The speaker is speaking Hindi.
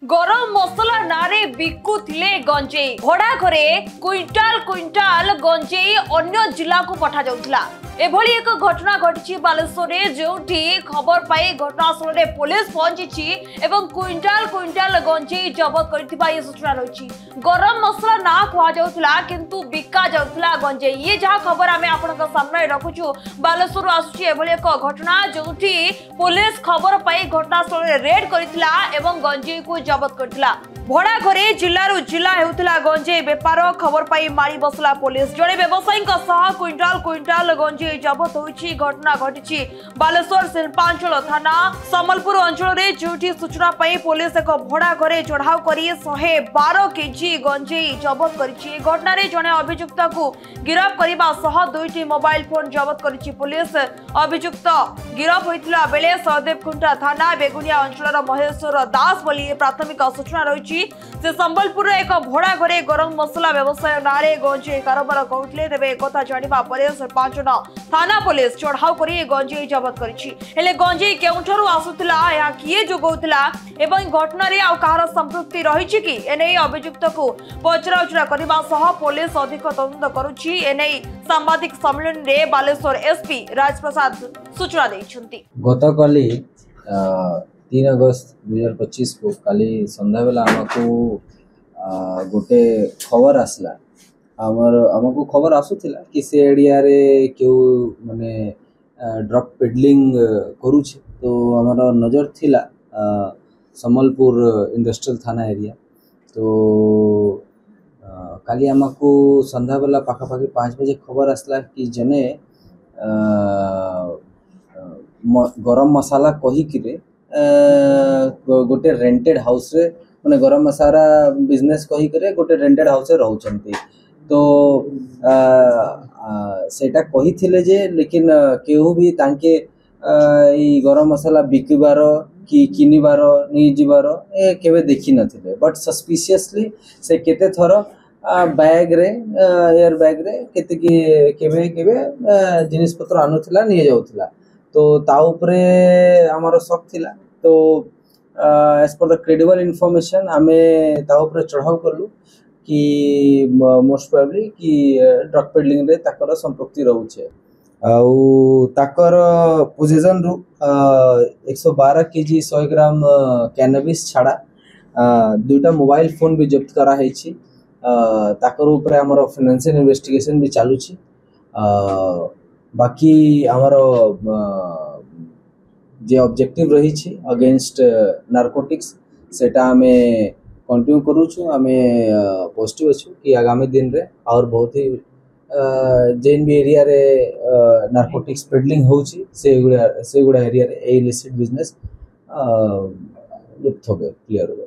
गरम मसला नारे बिकुथिले गंजेई भड़ा घरे क्विंटाल क्विंटाल गंजेई अन्य जिला को पठा जाउथला। एभली एक घटना घटी बालेश्वर जोटी खबर पाई घटनास्थल में पुलिस पहुंची एवं क्विंटाल क्विंटाल गंजेई जबत करथिबा ये सूचना रही। गरम मसला ना खुआ जाउथला किंतु बिका जाउथला गंजेई। ये जहां खबर आमे आपनक सामने रखुछु बालेश्वर आसुची एभली एक घटना जोटी पुलिस खबर पाई घटनास्थल में रेड करथिला एवं गंजेई को जबत करथिला। भड़ा घरे जिल्लारू जिला हेउथिला गंजेई बेपार खबर पाई मारी बसला पुलिस। जड़े व्यवसायी क्विंटाल क्विंटाल गंजेई जबत होइछि। घटना घटी बालेश्वर शिल्पांचल थाना समलपुर अंचल में जोठी सूचना पाई पुलिस एक भड़ा घरे चढ़ाऊ करी 112 केजी गंजेई जबत करिछि। घटना रे जने अभियुक्त को गिरफ्त करबा सह दुईटी मोबाइल फोन जबत करिछि पुलिस। अभियुक्त गिरफ्त होइतिला बेले सहदेवकुंटा थाना बेगुनिया अंचल महेश्वर दास बोली प्राथमिक सूचना रही। से संबलपुर एक भड़ा घरे गरम मसला व्यवसाय नारे गंजेई कारोबार करुले तेज एक जाना पर सरपंच थाना पुलिस चढ़ाऊ कर गंजेई जबत कर गंजेई केउठरू आसुला या किए जोगौला एवं घटना कहार संपृक्ति रही कि एने अभियुक्त को पचराउचरा करने सह पुलिस अधिक तदंत करुछि। एने सांबादिक सम्मेलन में बालेश्वर एसपी राजप्रसाद सूचना देइछन्ति। गतकाली 3 अगस्त 2025 को काली संध्या बेला आमको गोटे खबर आसला। आमको खबर आसुथिला कि से एरिया रे क्यों माने ड्रग पेडलिंग करूछे। तो हमार नजर थिला समलपुर इंडस्ट्रियल थाना एरिया। तो काली आमको संध्या बेला पाखापाखि 5 बजे खबर आसला कि जने गरम मसाला कही कि गोटे रेंटेड हाउस रे माने गरम मसाला बिजनेस कही करे गोटे रेंटेड हाउस रे रहउचंती। तो सेटा कही थिले जे लेकिन केहू भी तांके ई गरम मसाला बिकिबार कि किनिबार नि जिबार ए केबे देखि नथिले। बट सस्पिशियसली से केते थरो बैग रे एयर बैग रे केते कि केबे केबे जिनिस पत्र आनुथिला नि जाउथिला। तो ता उपरे हमारो शक थिला। तो as per the credible information आमे ता उपरे चढ़ाऊ करलु कि मोस्ट प्रोबेबली कि ड्रग पेडलिंग रे ताकर संपृक्ति रहउछे। आउ ताकर पोजीशन रु 112 केजी 100 ग्राम कैनबिस छाड़ा 2टा मोबाइल फोन भी जब्त करा हैछि। ताकर ऊपर हमर फाइनेंशियल इन्वेस्टिगेशन भी चालू छी। बाकी हमारो जे ऑब्जेक्टिव रही छी अगेंस्ट नार्कोटिक्स सेटा हमें कंटिन्यू करूछु। हमें पॉजिटिव अछि कि आगामी दिन रे और बहुत ही जेन भी एरिया रे नार्कोटिक्स पेडलिंग होछि से गुड़ा एरिया रे इलिसिट बिजनेस लुप्त होबे क्लियर होबे।